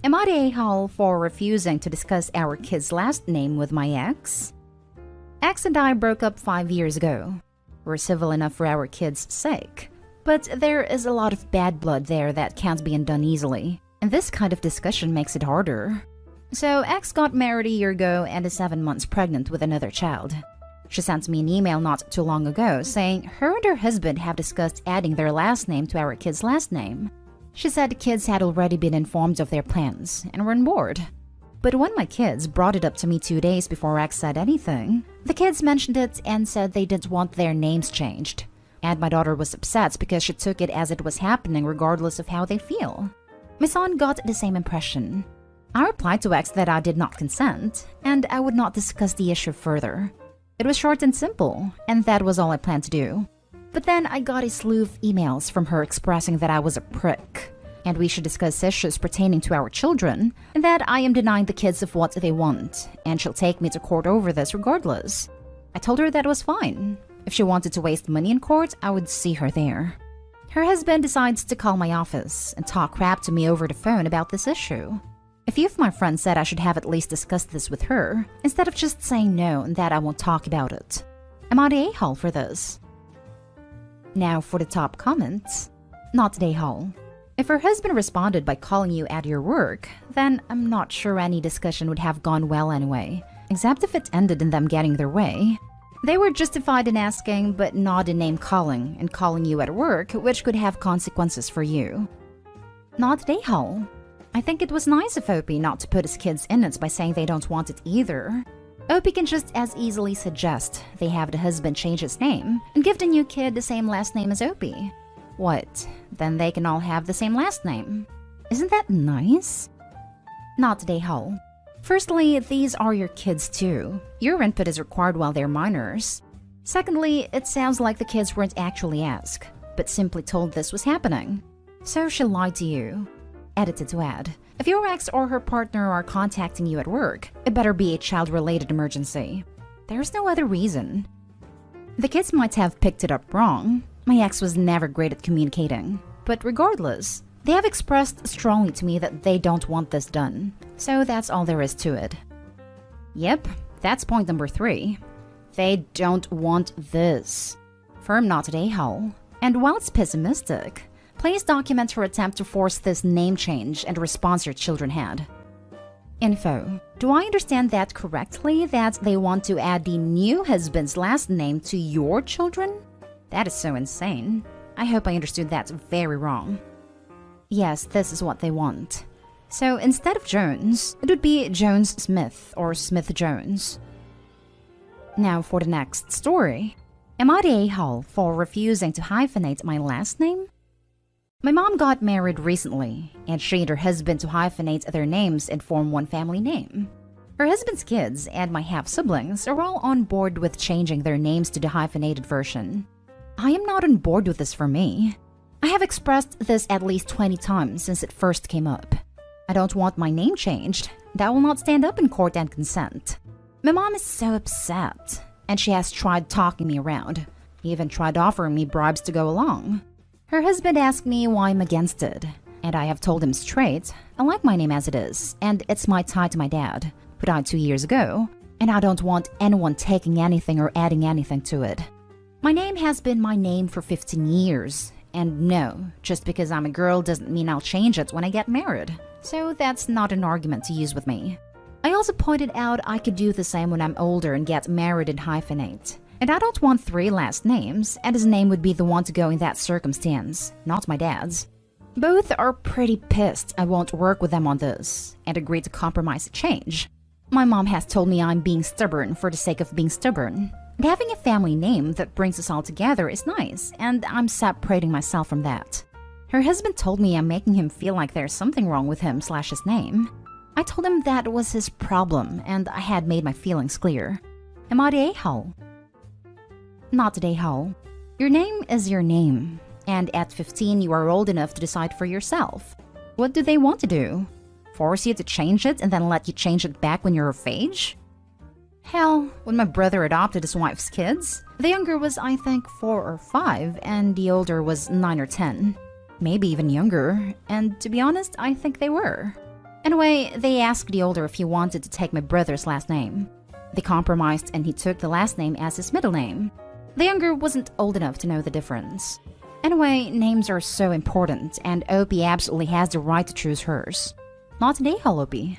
Am I the a-hole for refusing to discuss our kid's last name with my ex? Ex and I broke up 5 years ago. We're civil enough for our kid's sake. But there is a lot of bad blood there that can't be undone easily. And this kind of discussion makes it harder. So ex got married a year ago and is 7 months pregnant with another child. She sent me an email not too long ago saying her and her husband have discussed adding their last name to our kid's last name. She said the kids had already been informed of their plans and were on board. But when my kids brought it up to me 2 days before X said anything, the kids mentioned it and said they didn't want their names changed. And my daughter was upset because she took it as it was happening regardless of how they feel. My son got the same impression. I replied to X that I did not consent and I would not discuss the issue further. It was short and simple, and that was all I planned to do. But then I got a slew of emails from her expressing that I was a prick, and we should discuss issues pertaining to our children, and that I am denying the kids of what they want, and she'll take me to court over this regardless. I told her that was fine. If she wanted to waste money in court, I would see her there. Her husband decides to call my office and talk crap to me over the phone about this issue. A few of my friends said I should have at least discussed this with her, instead of just saying no and that I won't talk about it. Am I the a-hole for this? Now for the top comments. Not the a-hole. If her husband responded by calling you at your work, then I'm not sure any discussion would have gone well anyway, except if it ended in them getting their way. They were justified in asking, but not in name calling and calling you at work, which could have consequences for you. Not the a-hole. I think it was nice of Opie not to put his kids in it by saying they don't want it either. Opie can just as easily suggest they have the husband change his name and give the new kid the same last name as Opie. What? Then they can all have the same last name. Isn't that nice? Not the a-hole. Firstly, these are your kids too. Your input is required while they're minors. Secondly, it sounds like the kids weren't actually asked, but simply told this was happening. So she lied to you. Edited to add, if your ex or her partner are contacting you at work, it better be a child-related emergency. There's no other reason. The kids might have picked it up wrong. My ex was never great at communicating. But regardless, they have expressed strongly to me that they don't want this done. So that's all there is to it. Yep, that's point number 3. They don't want this. Firm not at a-hole. And while it's pessimistic, please document her attempt to force this name change and the response your children had. Info. Do I understand that correctly, that they want to add the new husband's last name to your children? That is so insane. I hope I understood that very wrong. Yes, this is what they want. So instead of Jones, it would be Jones-Smith or Smith-Jones. Now for the next story. Am I the a-hole for refusing to hyphenate my last name? My mom got married recently, and she and her husband to hyphenate their names and form one family name. Her husband's kids and my half-siblings are all on board with changing their names to the hyphenated version. I am not on board with this for me. I have expressed this at least 20 times since it first came up. I don't want my name changed, and I will not stand up in court and consent. My mom is so upset, and she has tried talking me around, even tried offering me bribes to go along. Her husband asked me why I'm against it, and I have told him straight, I like my name as it is, and it's my tie to my dad, who died 2 years ago, and I don't want anyone taking anything or adding anything to it. My name has been my name for 15 years, and no, just because I'm a girl doesn't mean I'll change it when I get married, so that's not an argument to use with me. I also pointed out I could do the same when I'm older and get married and hyphenate. And I don't want 3 last names, and his name would be the one to go in that circumstance, not my dad's. Both are pretty pissed I won't work with them on this, and agreed to compromise the change. My mom has told me I'm being stubborn for the sake of being stubborn. And having a family name that brings us all together is nice, and I'm separating myself from that. Her husband told me I'm making him feel like there's something wrong with him/his name. I told him that was his problem, and I had made my feelings clear. Am I the a-hole? Not the a-hole. Your name is your name, and at 15 you are old enough to decide for yourself. What do they want to do? Force you to change it and then let you change it back when you're of age? Hell, when my brother adopted his wife's kids, the younger was I think 4 or 5 and the older was 9 or 10. Maybe even younger, and to be honest, I think they were. Anyway, they asked the older if he wanted to take my brother's last name. They compromised and he took the last name as his middle name. The younger wasn't old enough to know the difference. Anyway, names are so important, and Opie absolutely has the right to choose hers. Not today, Opie.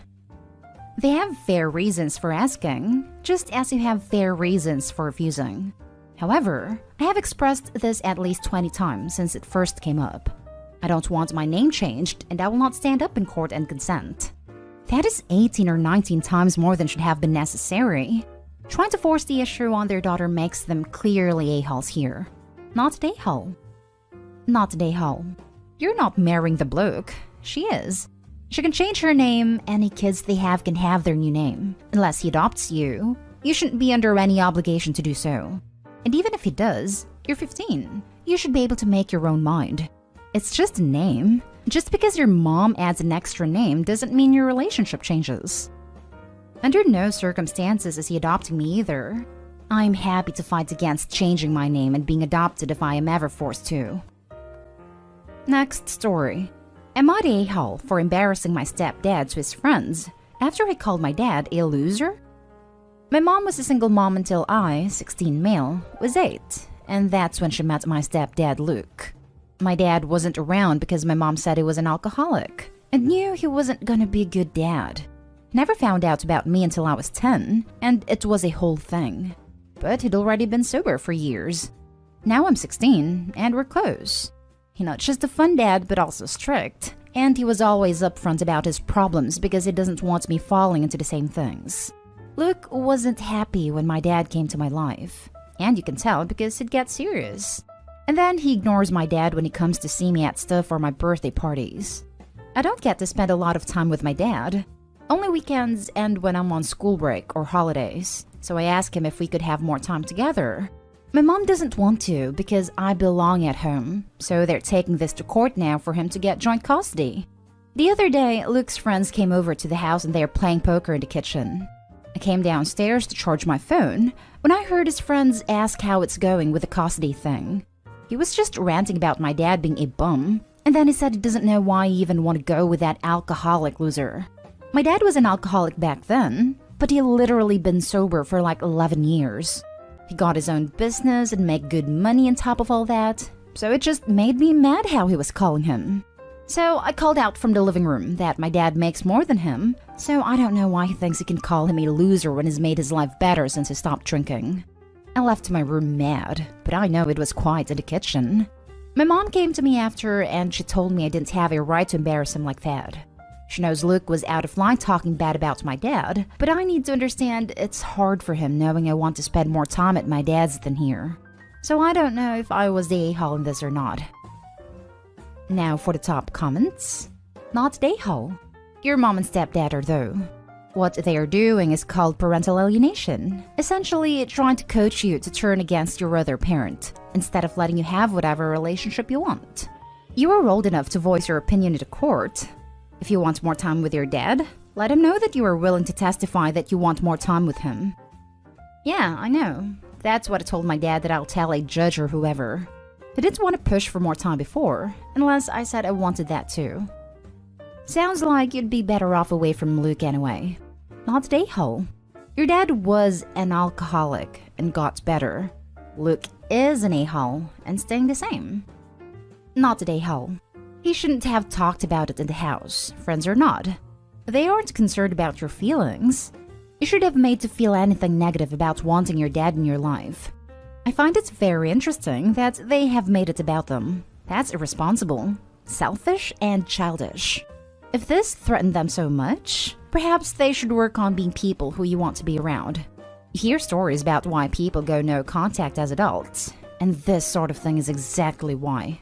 They have fair reasons for asking, just as you have fair reasons for refusing. However, I have expressed this at least 20 times since it first came up. I don't want my name changed, and I will not stand up in court and consent. That is 18 or 19 times more than should have been necessary. Trying to force the issue on their daughter makes them clearly a-holes here. Not a-hole. Not a-hole. You're not marrying the bloke. She is. She can change her name. Any kids they have can have their new name. Unless he adopts you, you shouldn't be under any obligation to do so. And even if he does, you're 15. You should be able to make your own mind. It's just a name. Just because your mom adds an extra name doesn't mean your relationship changes. Under no circumstances is he adopting me either. I'm happy to fight against changing my name and being adopted if I am ever forced to. Next story. Am I the a-hole for embarrassing my stepdad to his friends after he called my dad a loser? My mom was a single mom until I, 16 male, was 8, and that's when she met my stepdad Luke. My dad wasn't around because my mom said he was an alcoholic and knew he wasn't gonna be a good dad. Never found out about me until I was 10, and it was a whole thing. But he'd already been sober for years. Now I'm 16, and we're close. He's not just a fun dad, but also strict. And he was always upfront about his problems because he doesn't want me falling into the same things. Luke wasn't happy when my dad came to my life. And you can tell because he'd get serious. And then he ignores my dad when he comes to see me at stuff or my birthday parties. I don't get to spend a lot of time with my dad. Only weekends and when I'm on school break or holidays. So I ask him if we could have more time together. My mom doesn't want to because I belong at home, so they're taking this to court now for him to get joint custody. The other day, Luke's friends came over to the house and they're playing poker in the kitchen. I came downstairs to charge my phone when I heard his friends ask how it's going with the custody thing. He was just ranting about my dad being a bum, and then he said he doesn't know why he even want to go with that alcoholic loser. My dad was an alcoholic back then, but he literally been sober for like 11 years. He got his own business and make good money on top of all that, so it just made me mad how he was calling him. So I called out from the living room that my dad makes more than him, so I don't know why he thinks he can call him a loser when he's made his life better since he stopped drinking. I left my room mad, but I know it was quiet in the kitchen. My mom came to me after and she told me I didn't have a right to embarrass him like that. She knows Luke was out of line talking bad about my dad, but I need to understand it's hard for him knowing I want to spend more time at my dad's than here. So I don't know if I was the a-hole in this or not. Now for the top comments. Not the a-hole. Your mom and stepdad are though. What they are doing is called parental alienation, essentially trying to coach you to turn against your other parent, instead of letting you have whatever relationship you want. You are old enough to voice your opinion at a court. If you want more time with your dad, let him know that you are willing to testify that you want more time with him. Yeah, I know. That's what I told my dad that I'll tell a judge or whoever. I didn't want to push for more time before, unless I said I wanted that too. Sounds like you'd be better off away from Luke anyway. Not the a-hole. Your dad was an alcoholic and got better. Luke is an a-hole and staying the same. Not the a-hole. He shouldn't have talked about it in the house, friends or not. They aren't concerned about your feelings. You should have made to feel anything negative about wanting your dad in your life. I find it very interesting that they have made it about them. That's irresponsible, selfish, and childish. If this threatened them so much, perhaps they should work on being people who you want to be around. You hear stories about why people go no contact as adults, and this sort of thing is exactly why.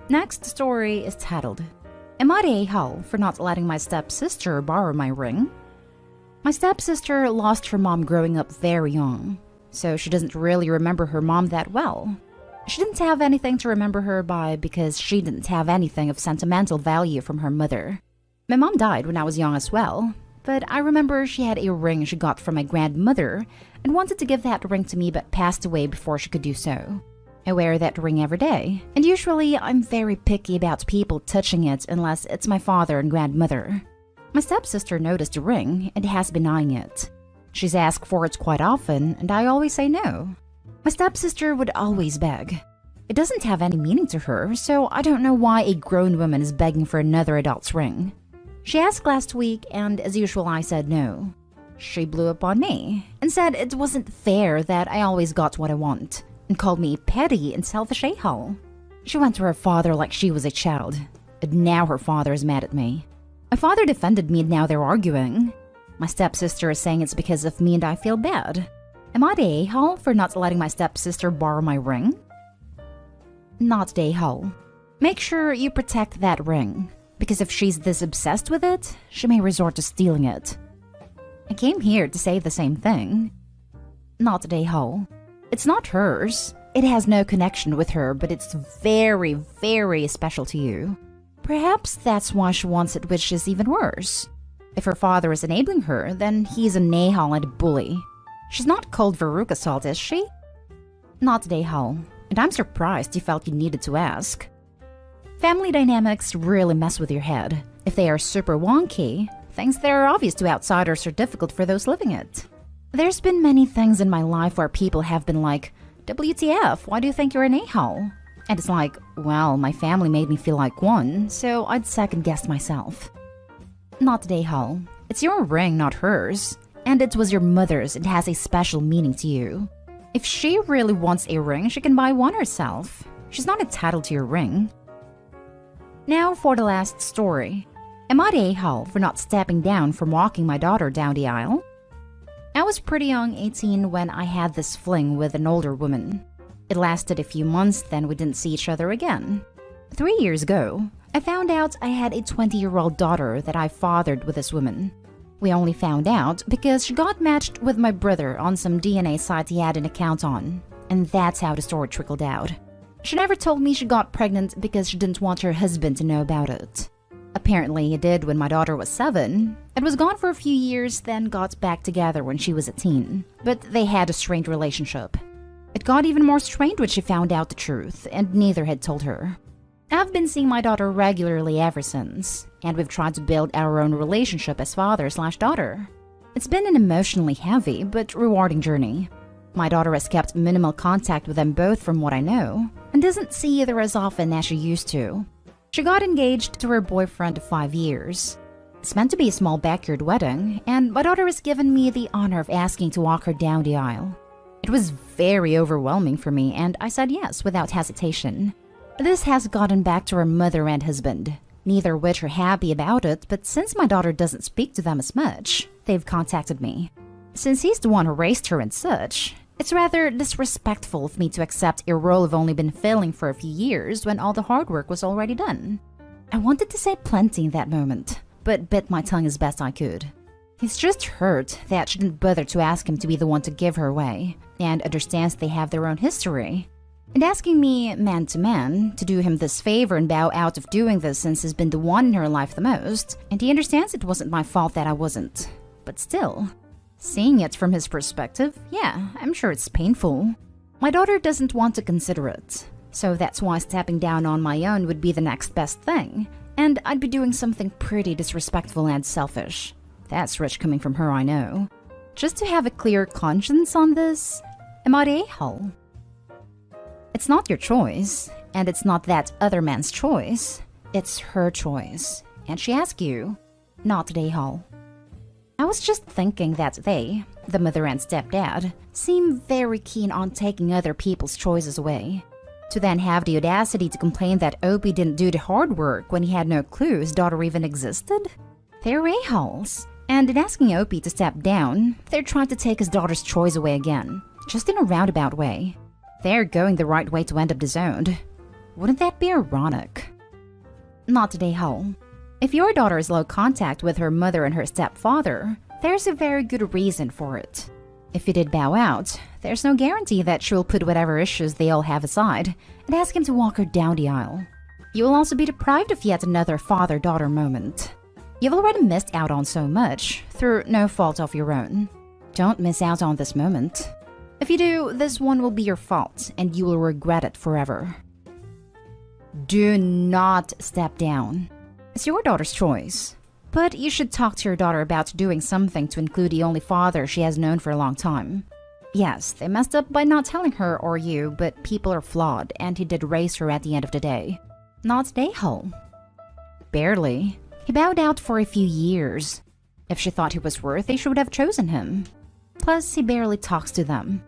Next story is titled, Am I the a-hole for not letting my stepsister borrow my ring? My stepsister lost her mom growing up very young, so she doesn't really remember her mom that well. She didn't have anything to remember her by because she didn't have anything of sentimental value from her mother. My mom died when I was young as well, but I remember she had a ring she got from my grandmother and wanted to give that ring to me but passed away before she could do so. I wear that ring every day, and usually I'm very picky about people touching it unless it's my father and grandmother. My stepsister noticed the ring and has been eyeing it. She's asked for it quite often, and I always say no. My stepsister would always beg. It doesn't have any meaning to her, so I don't know why a grown woman is begging for another adult's ring. She asked last week, and as usual I said no. She blew up on me and said it wasn't fair that I always got what I want, and called me petty and selfish a-hole. She went to her father like she was a child, and now her father is mad at me. My father defended me and now they're arguing. My stepsister is saying it's because of me and I feel bad. Am I the a-hole for not letting my stepsister borrow my ring? Not the a-hole. Make sure you protect that ring, because if she's this obsessed with it, she may resort to stealing it. I came here to say the same thing. Not the a-hole. It's not hers. It has no connection with her, but it's very, very special to you. Perhaps that's why she wants it, which is even worse. If her father is enabling her, then he's an a-hole and a bully. She's not called Veruca Salt, is she? Not the a-hole, and I'm surprised you felt you needed to ask. Family dynamics really mess with your head. If they are super wonky, things that are obvious to outsiders are difficult for those living it. There's been many things in my life where people have been like, WTF, why do you think you're an a-hole? And it's like, well, my family made me feel like one, so I'd second-guess myself. Not the a-hole. It's your ring, not hers. And it was your mother's and has a special meaning to you. If she really wants a ring, she can buy one herself. She's not entitled to your ring. Now for the last story. Am I the a-hole for not stepping down from walking my daughter down the aisle? I was pretty young, 18, when I had this fling with an older woman. It lasted a few months, then we didn't see each other again. 3 years ago, I found out I had a 20-year-old daughter that I fathered with this woman. We only found out because she got matched with my brother on some DNA site he had an account on. And that's how the story trickled out. She never told me she got pregnant because she didn't want her husband to know about it. Apparently he did when my daughter was 7. It was gone for a few years, then got back together when she was a teen. But they had a strained relationship. It got even more strained when she found out the truth, and neither had told her. I've been seeing my daughter regularly ever since, and we've tried to build our own relationship as father/daughter. It's been an emotionally heavy but rewarding journey. My daughter has kept minimal contact with them both from what I know, and doesn't see either as often as she used to. She got engaged to her boyfriend of 5 years. It's meant to be a small backyard wedding, and my daughter has given me the honor of asking to walk her down the aisle. It was very overwhelming for me, and I said yes without hesitation. This has gotten back to her mother and husband, neither of which are happy about it, but since my daughter doesn't speak to them as much, they've contacted me. Since he's the one who raised her and such, it's rather disrespectful of me to accept a role I've only been filling for a few years when all the hard work was already done. I wanted to say plenty in that moment, but bit my tongue as best I could. He's just hurt that she didn't bother to ask him to be the one to give her away, and understands they have their own history. And asking me, man to man, to do him this favor and bow out of doing this since he's been the one in her life the most, and he understands it wasn't my fault that I wasn't. But still, seeing it from his perspective, yeah, I'm sure it's painful. My daughter doesn't want to consider it, so that's why stepping down on my own would be the next best thing, and I'd be doing something pretty disrespectful and selfish. That's rich coming from her, I know. Just to have a clear conscience on this, am I the a-hole? It's not your choice, and it's not that other man's choice. It's her choice, and she asked you, not the a-hole. I was just thinking that they, the mother and stepdad, seem very keen on taking other people's choices away. To then have the audacity to complain that Opie didn't do the hard work when he had no clue his daughter even existed? They're a-holes. And in asking Opie to step down, they're trying to take his daughter's choice away again, just in a roundabout way. They're going the right way to end up disowned. Wouldn't that be ironic? Not the a-hole. If your daughter is low contact with her mother and her stepfather, there's a very good reason for it. If you did bow out, there's no guarantee that she'll put whatever issues they all have aside and ask him to walk her down the aisle. You will also be deprived of yet another father-daughter moment. You've already missed out on so much, through no fault of your own. Don't miss out on this moment. If you do, this one will be your fault, and you will regret it forever. Do not step down. It's your daughter's choice. But you should talk to your daughter about doing something to include the only father she has known for a long time. Yes, they messed up by not telling her or you, but people are flawed, and he did raise her at the end of the day. Not the a-hole. Barely. He bowed out for a few years. If she thought he was worthy, she would have chosen him. Plus, he barely talks to them.